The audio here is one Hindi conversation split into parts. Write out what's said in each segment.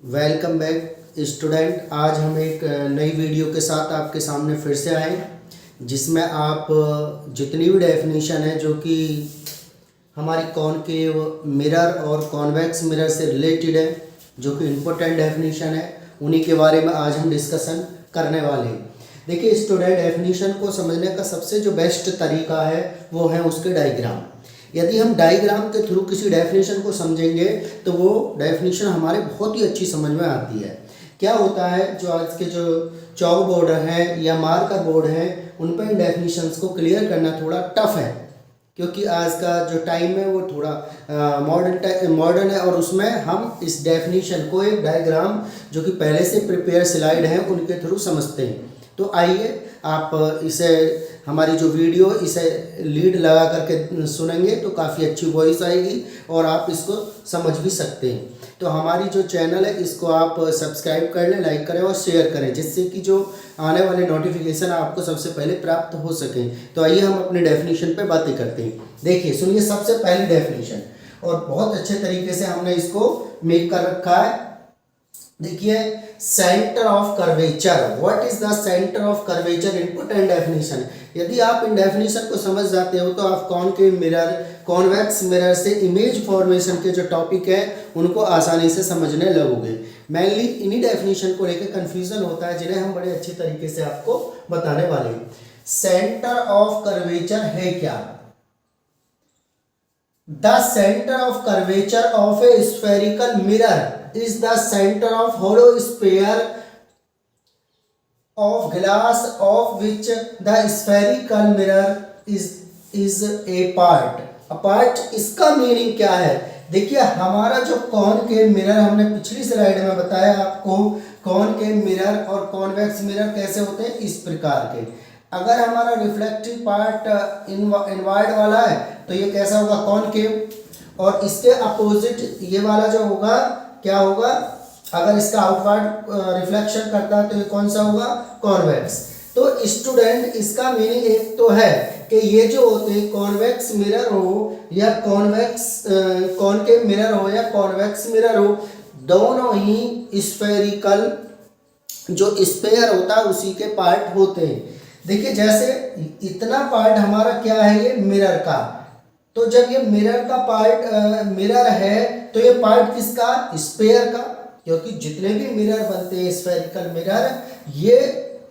Welcome back student. आज हम एक नई वीडियो के साथ आपके सामने फिर से आए, जिसमें आप जितनी भी डेफिनेशन है जो कि हमारी कॉनकेव मिरर और कॉन्वेक्स मिरर से रिलेटेड है, जो कि इम्पोर्टेंट डेफिनेशन है, उन्हीं के बारे में आज हम डिस्कशन करने वाले हैं। देखिए स्टूडेंट, डेफिनेशन को समझने का सबसे जो बेस्ट तरीका है वो है उसके डायग्राम। यदि हम डायग्राम के थ्रू किसी डेफिनेशन को समझेंगे तो वो डेफिनेशन हमारे बहुत ही अच्छी समझ में आती है। क्या होता है, जो आज के जो चौक बोर्ड हैं या मार्कर बोर्ड हैं उन पर इन डेफिनेशंस को क्लियर करना थोड़ा टफ है, क्योंकि आज का जो टाइम है वो थोड़ा मॉडर्न है और उसमें हम इस डेफिनेशन को एक डायग्राम जो कि पहले से प्रिपेयर स्लाइड हैं उनके थ्रू समझते हैं। तो आइए आप इसे हमारी जो वीडियो इसे लीड लगा करके सुनेंगे तो काफ़ी अच्छी वॉइस आएगी और आप इसको समझ भी सकते हैं। तो हमारी जो चैनल है इसको आप सब्सक्राइब कर लें, लाइक करें और शेयर करें, जिससे कि जो आने वाले नोटिफिकेशन आपको सबसे पहले प्राप्त हो सकें। तो आइए हम अपने डेफिनेशन पे बातें करते हैं। देखिए सुनिए, सबसे पहली डेफिनेशन, और बहुत अच्छे तरीके से हमने इसको मेक कर रखा है। देखिए, centre of curvature, what is the centre of curvature, important definition. यदि आप इन डेफिनेशन को समझ जाते हो तो आप कॉनकेव मिरर, कॉन्वेक्स मिरर से इमेज फॉर्मेशन के जो टॉपिक है उनको आसानी से समझने लगोगे। मेनली इन्हीं डेफिनेशन को लेकर कंफ्यूजन होता है, जिन्हें हम बड़े अच्छे तरीके से आपको बताने वाले हैं। सेंटर ऑफ कर्वेचर है क्या? The centre of curvature of a spherical mirror is the center of hollow sphere of glass of which the spherical mirror is a part. इसका मीनिंग क्या है? देखिए, हमारा जो कॉनकेव मिरर, हमने पिछली स्लाइड में बताया आपको कॉनकेव मिरर और कॉन्वेक्स मिरर कैसे होते हैं, इस प्रकार के। अगर हमारा रिफ्लेक्टिव पार्ट इनवर्ड वाला है तो ये कैसा होगा, कॉनकेव, और इसके अपोजिट ये वाला जो होगा क्या होगा, अगर इसका आउटवर्ड रिफ्लेक्शन करता है तो ये कौन सा होगा, कॉन्वेक्स। तो स्टूडेंट, इसका मीनिंग एक तो है कि ये जो होते हैं कॉन्वेक्स मिरर हो या कॉनकेव मिरर हो या कॉन्वेक्स मिरर हो, दोनों ही स्फेरिकल जो स्फेयर होता है उसी के पार्ट होते हैं। देखिए, जैसे इतना पार्ट हमारा क्या है, ये मिरर का, तो जब ये मिरर का पार्ट मिरर है तो ये पार्ट किसका, स्फेयर का, क्योंकि जितने भी मिरर बनते हैं स्फेरिकल मिरर, ये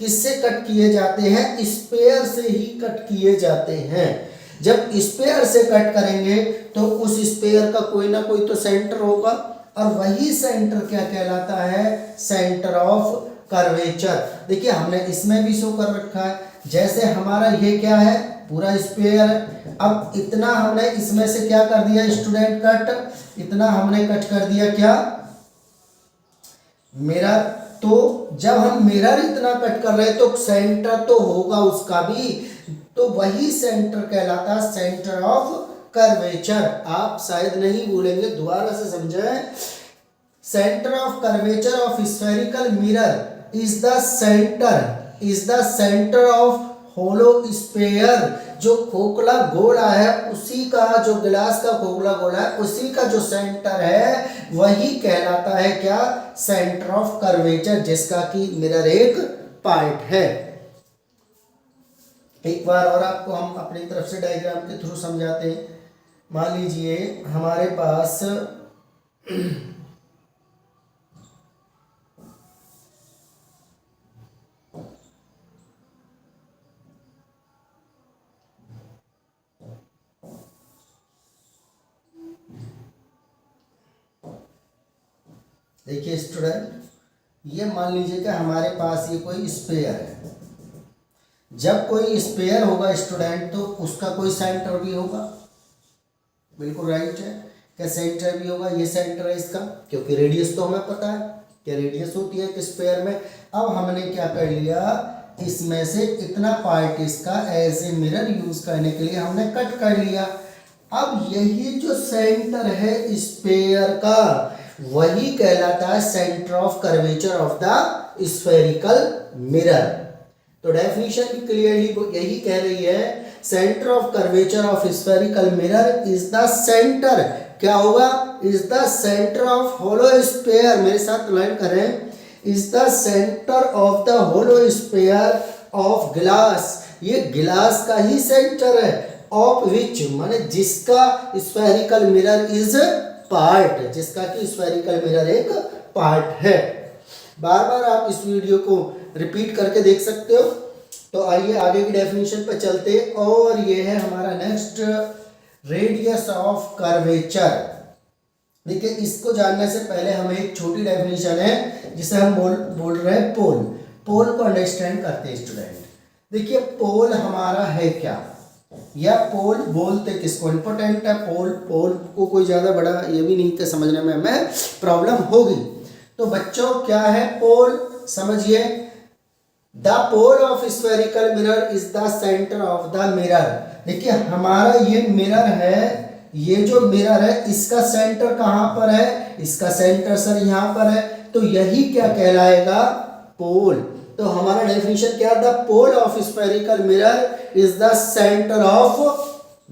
किससे कट किए जाते हैं, स्फेयर से ही कट किए जाते हैं। जब स्फेयर से कट करेंगे तो उस स्फेयर का कोई ना कोई तो सेंटर होगा, और वही सेंटर क्या कहलाता है, सेंटर ऑफ कर्वेचर। देखिए, हमने इसमें भी शो कर रखा है, जैसे हमारा ये क्या है, पूरा स्फेयर है। अब इतना हमने इसमें से क्या कर दिया स्टूडेंट, कट, इतना हमने कट कर दिया क्या, मिरर। तो जब हम मिरर इतना कट कर रहे हैं तो सेंटर तो होगा उसका भी, तो वही सेंटर कहलाता है सेंटर ऑफ कर्वेचर। आप शायद नहीं भूलेंगे, दोबारा से समझें। Centre of curvature of spherical mirror is the centre of hollow sphere. जो खोखला गोला है उसी का, जो गिलास का खोखला गोला है उसी का जो सेंटर है वही कहलाता है क्या, सेंटर ऑफ कर्वेचर, जिसका कि मिरर एक पार्ट है। एक बार और आपको हम अपनी तरफ से डायग्राम के थ्रू समझाते हैं। मान लीजिए हमारे पास देखिए स्टूडेंट, ये मान लीजिए कि हमारे पास ये कोई स्फेयर है। जब कोई स्फेयर होगा स्टूडेंट तो उसका कोई सेंटर भी होगा, बिल्कुल राइट है, क्या सेंटर भी होगा, ये सेंटर है इसका, क्योंकि रेडियस तो हमें पता है क्या रेडियस होती है कि स्फेयर में। अब हमने क्या कर लिया, इसमें से इतना पार्ट इसका एज ए मिरर यूज करने के लिए हमने कट कर लिया। अब यही जो सेंटर है स्फेयर का वही कहलाता है centre of curvature of the spherical mirror. तो डेफिनेशन भी क्लियरली यही कह रही है, centre of curvature of spherical mirror is the centre क्या होगा, is the centre of hollow sphere, मेरे साथ लाइन करें, is the centre of the hollow sphere of glass, ये ग्लास का ही सेंटर है, ऑफ विच माने जिसका स्फेरिकल मिरर इज पार्ट, जिसका कि स्फेरिकल मिरर एक पार्ट है। बार बार आप इस वीडियो को रिपीट करके देख सकते हो। तो आइए आगे की डेफिनेशन पर चलते, और ये है हमारा नेक्स्ट, रेडियस ऑफ कर्वेचर। देखिए इसको जानने से पहले हमें एक छोटी डेफिनेशन है जिसे हम बोल रहे हैं पोल। पोल को अंडरस्टैंड करते हैं स्टूडेंट। देखिए पोल हमारा है क्या, या पोल बोलते किसको, इंपॉर्टेंट है पोल। पोल को कोई ज़्यादा बड़ा ये भी नहीं कि समझने में हमें प्रॉब्लम होगी। तो बच्चों क्या है पोल, समझिए, the pole of spherical mirror is the centre of the mirror. देखिए हमारा ये मिरर है, ये जो मिरर है इसका सेंटर कहाँ पर है, इसका सेंटर सर यहाँ पर है, तो यही क्या कहलाएगा, पोल। तो हमारा डेफिनेशन क्या, the pole of spherical mirror is the centre of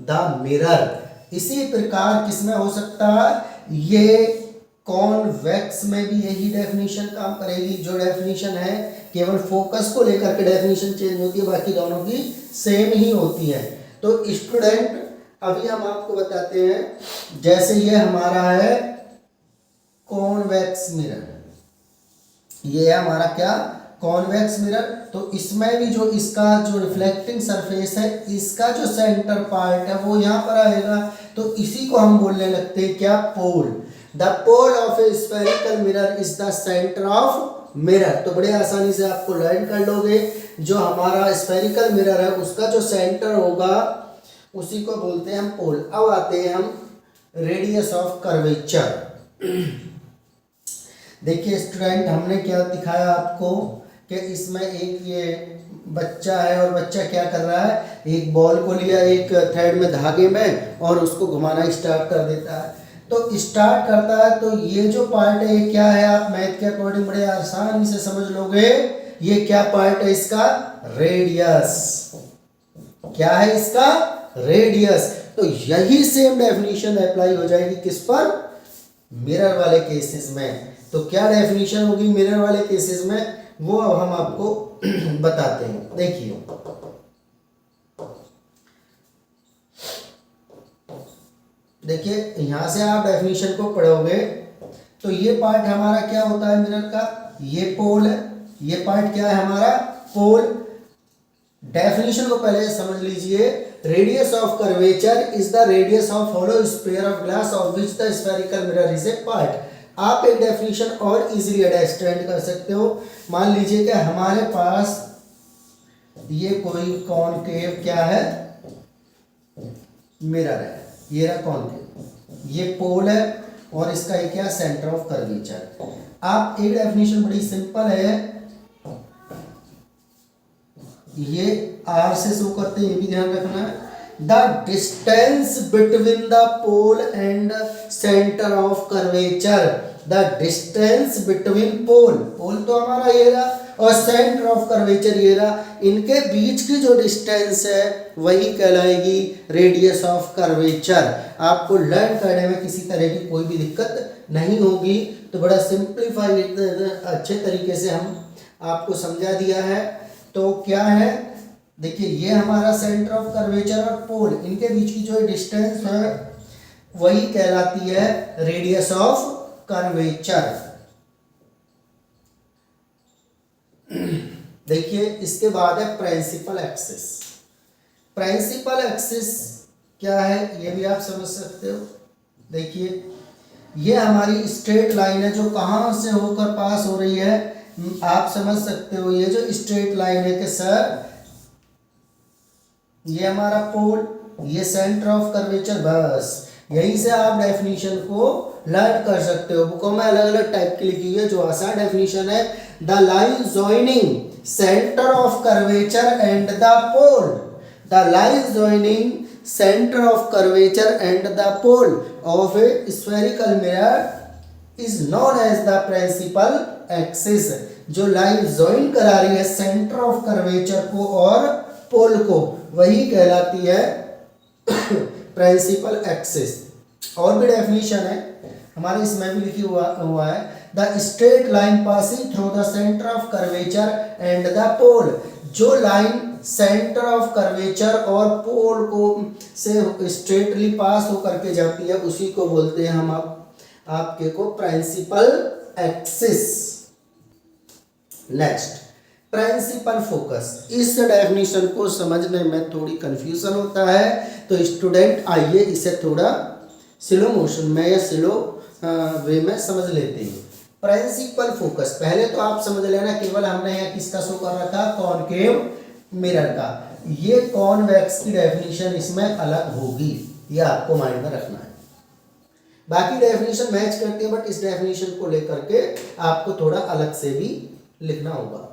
the mirror. इसी प्रकार किसमें हो सकता है, ये कॉन्वेक्स में भी यही डेफिनेशन काम करेगी। जो डेफिनेशन है केवल फोकस को लेकर के डेफिनेशन चेंज होती है, बाकी दोनों की सेम ही होती है। तो स्टूडेंट अभी हम आपको बताते हैं, जैसे ये हमारा है कॉन्वेक्स मिरर, ये है हमारा क्या, कॉन्वेक्स मिरर। तो इसमें भी जो इसका जो रिफ्लेक्टिंग सरफेस है, इसका जो सेंटर पार्ट है वो यहाँ पर आएगा, तो इसी को हम बोलने लगते हैं क्या, pole. The pole of a spherical mirror is the centre of mirror. तो बड़े आसानी से आपको लर्न कर लोगे, जो हमारा स्फेरिकल मिरर है उसका जो सेंटर होगा उसी को बोलते हैं हम पोल। अब आते हैं हम रेडियस ऑफ कर्वेचर। देखिए स्टूडेंट हमने क्या दिखाया आपको कि इसमें एक ये बच्चा है, और बच्चा क्या कर रहा है, एक बॉल को लिया एक थ्रेड में धागे में और उसको घुमाना स्टार्ट कर देता है। तो स्टार्ट करता है, तो ये जो पार्ट है ये क्या है, आप मैथ के अकॉर्डिंग बड़े आसानी से समझ लोगे, ये क्या पार्ट है इसका, रेडियस। क्या है इसका, रेडियस। तो यही सेम डेफिनेशन अप्लाई हो जाएगी किस पर, मिरर वाले केसेस में। तो क्या डेफिनेशन होगी मिरर वाले केसेस में, वो अब हम आपको बताते हैं। देखिए देखिए यहां से आप डेफिनेशन को पढ़ोगे तो ये पार्ट हमारा क्या होता है मिरर का, ये पोल है, ये पार्ट क्या है हमारा, पोल। डेफिनेशन को पहले समझ लीजिए, radius of curvature is the radius of hollow sphere of glass of which the spherical mirror is a part. आप एक डेफिनेशन और इजीली अंडरस्टैंड कर सकते हो। मान लीजिए कि हमारे पास ये कोई कॉनकेव क्या है, मिरर है, ये रहा कॉनकेव, ये पोल है, और इसका एक क्या, सेंटर ऑफ कर्वेचर। आप एक डेफिनेशन बड़ी सिंपल है, ये आर से शो करते हैं, ये भी ध्यान रखना है। The distance between the pole and centre of curvature, the distance between pole, pole तो हमारा ये रहा, और सेंटर ऑफ कर्वेचर ये रहा, इनके बीच की जो डिस्टेंस है वही कहलाएगी रेडियस ऑफ कर्वेचर। आपको लर्न करने में किसी तरह की कोई भी दिक्कत नहीं होगी। तो बड़ा सिंप्लीफाइड अच्छे तरीके से हम आपको समझा दिया है। तो क्या है, देखिए ये हमारा सेंटर ऑफ कर्वेचर और पोल, इनके बीच की जो डिस्टेंस है वही कहलाती है रेडियस ऑफ कर्वेचर। देखिए इसके बाद है प्रिंसिपल एक्सिस। प्रिंसिपल एक्सिस क्या है ये भी आप समझ सकते हो। देखिए ये हमारी स्ट्रेट लाइन है जो कहाँ से होकर पास हो रही है, आप समझ सकते हो। ये जो स्ट्रेट लाइन है कि सर ये हमारा पोल, ये सेंटर ऑफ कर्वेचर, बस यहीं से आप डेफिनेशन को लर्न कर सकते हो। बुकों में अलग अलग टाइप की लिखी हुई है, जो आसान डेफिनेशन है, the line joining centre of curvature and the pole, the line joining centre of curvature and the pole of a spherical mirror is known as the principal axis. जो लाइन जॉइन करा रही है सेंटर ऑफ कर्वेचर को और पोल को, वही कहलाती है प्रिंसिपल एक्सिस। और भी डेफिनेशन है हमारे इसमें भी लिखी हुआ है, the straight line passing through the centre of curvature and the pole. जो लाइन सेंटर ऑफ कर्वेचर और पोल को से स्ट्रेटली पास होकर के जाती है उसी को बोलते हैं हम आपके को principal axis. Next, principal focus. इस डेफिनेशन को समझने में थोड़ी कंफ्यूजन होता है, तो स्टूडेंट आइए इसे थोड़ा स्लो मोशन में या स्लो वे में समझ लेते हैं। प्रिंसिपल फोकस, पहले तो आप समझ लेना, केवल हमने यहाँ किसका शो कर रखा, कॉनकेव मिरर का। ये कॉन्वेक्स की डेफिनेशन इसमें अलग होगी, ये आपको माइंड में रखना है। बाकी डेफिनेशन मैच करती है, बट इस डेफिनेशन को लेकर के आपको थोड़ा अलग से भी लिखना होगा।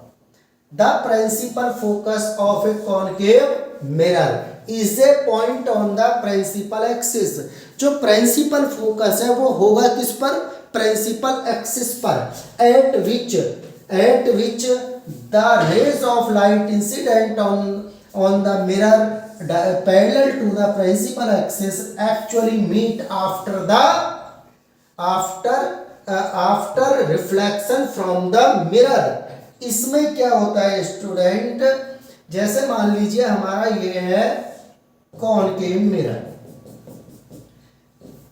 The principal focus of a concave mirror is a point on the principal axis. जो प्रिंसिपल फोकस है वो होगा किस पर, प्रिंसिपल एक्सिस पर, at which the rays of light incident on the mirror parallel to the principal axis actually meet after reflection from the mirror. इसमें क्या होता है स्टूडेंट, जैसे मान लीजिए हमारा ये है कॉनकेव मिरर।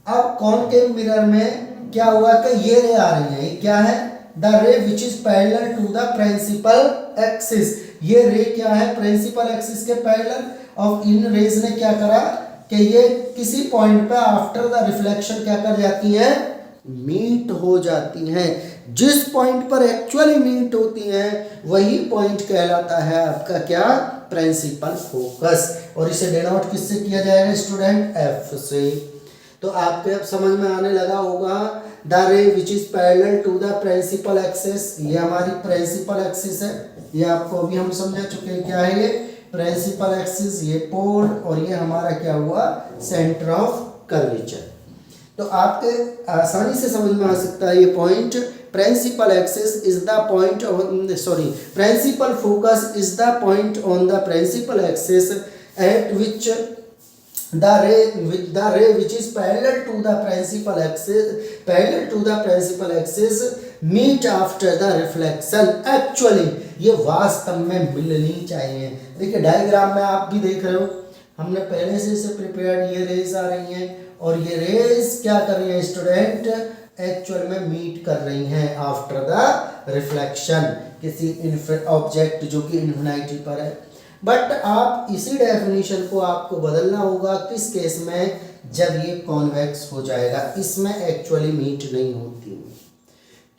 अब कॉनकेव मिरर में क्या हुआ कि ये रे आ रही है, ये क्या है, the ray which is parallel to the principal axis. ये रे क्या है, प्रिंसिपल एक्सिस के पैरेलल। और इन रेज ने क्या करा कि ये किसी पॉइंट पे आफ्टर द रिफ्लेक्शन क्या कर जाती है, मीट हो जाती हैं। जिस पॉइंट पर एक्चुअली मीट होती हैं वही पॉइंट कहलाता है आपका क्या, प्रिंसिपल फोकस। और इसे डिनोट किससे किया जाएगा स्टूडेंट, एफ से। तो आपके अब समझ में आने लगा होगा, the ray which is parallel to the principal axis, ये हमारी प्रिंसिपल एक्सिस है। ये आपको अभी हम समझा चुके हैं क्या है ये प्रिंसिपल एक्सिस, ये पोल, और ये हमारा क्या हुआ, सेंटर ऑफ कर्वेचर। तो आपके आसानी से समझ में आ सकता है ये point, principal axis is the point principal focus is the point on the principal axis at which the ray which is parallel to the principal axis meet after the reflection। actually ये वास्तव में मिलनी चाहिए। देखिए डायग्राम में आप भी देख रहे हो, हमने पहले से इसे प्रिपेयर्ड, ये रेज आ रही हैं और ये रेज क्या कर रही है स्टूडेंट, एक्चुअल में मीट कर रही हैं आफ्टर द रिफ्लेक्शन किसी ऑब्जेक्ट जो कि इन्फिनिटी पर है। बट आप इसी डेफिनेशन को आपको बदलना होगा किस केस में, जब ये कॉन्वेक्स हो जाएगा। इसमें एक्चुअली मीट नहीं होती।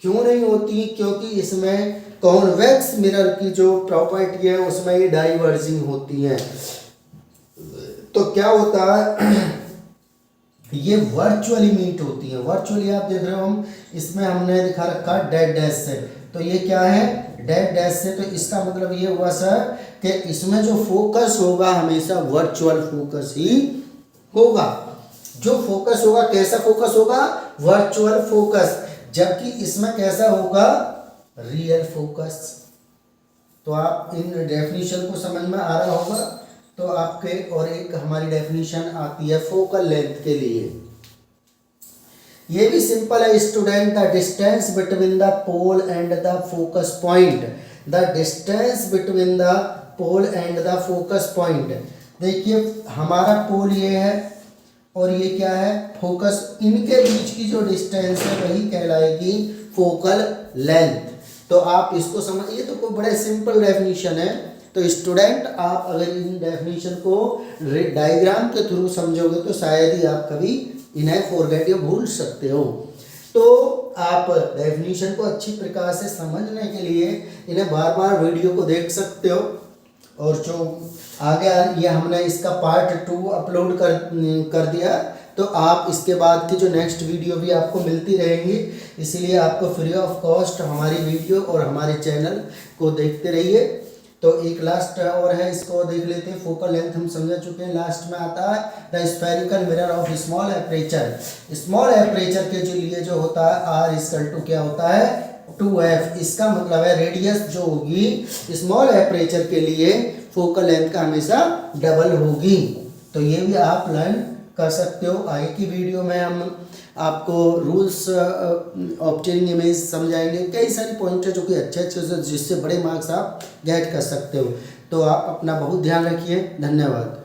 क्यों नहीं होती, क्योंकि इसमें कॉन्वेक्स मिरर की जो प्रॉपर्टी है उसमें ये डाइवर्जिंग होती हैं। तो क्या होता है ये वर्चुअली मीट होती है। वर्चुअली आप देख रहे हो, हम इसमें हमने दिखा रखा डेड डैश से, तो ये क्या है, डेड डैश से। तो इसका मतलब ये हुआ सर कि इसमें जो फोकस होगा हमेशा वर्चुअल फोकस ही होगा। जो फोकस होगा कैसा फोकस होगा, वर्चुअल फोकस, जबकि इसमें कैसा होगा, रियल फोकस। तो आप इन डेफिनेशन को समझ में आ रहा होगा। तो आपके और एक हमारी डेफिनेशन आती है फोकल लेंथ के लिए। ये भी सिंपल है student, the distance between the pole and the focus point. The distance between the pole and the focus point. देखिए हमारा पोल ये है और ये क्या है, फोकस। इनके बीच की जो डिस्टेंस है वही कहलाएगी फोकल लेंथ। तो आप इसको समझ, ये तो कोई बड़े सिंपल डेफिनेशन है। तो स्टूडेंट आप अगर इन डेफिनेशन को डायग्राम के थ्रू समझोगे तो शायद ही आप कभी इन्हें फॉरगेट या भूल सकते हो। तो आप डेफिनेशन को अच्छी प्रकार से समझने के लिए इन्हें बार बार वीडियो को देख सकते हो। और जो आगे ये हमने इसका पार्ट 2 अपलोड कर दिया, तो आप इसके बाद की जो नेक्स्ट वीडियो भी आपको मिलती रहेंगी। इसलिए आपको फ्री ऑफ कॉस्ट हमारी वीडियो और हमारे चैनल को देखते रहिए। तो एक लास्ट और है, इसको देख लेते हैं। फोकल लेंथ हम समझ चुके हैं। लास्ट में आता है the spherical mirror of small aperture. Small aperture के लिए जो होता है आर इक्वल टू क्या होता है, 2f। इसका मतलब है रेडियस जो होगी स्मॉल एपरेचर के लिए फोकल लेंथ का हमेशा डबल होगी। तो ये भी आप लर्न कर सकते हो। आगे की वीडियो में हम आपको रूल्स ऑफ चेयरिंग इमेज समझाएंगे, कई सारे पॉइंट है जो कि अच्छे अच्छे से जिससे बड़े मार्क्स आप गेट कर सकते हो। तो आप अपना बहुत ध्यान रखिए। धन्यवाद।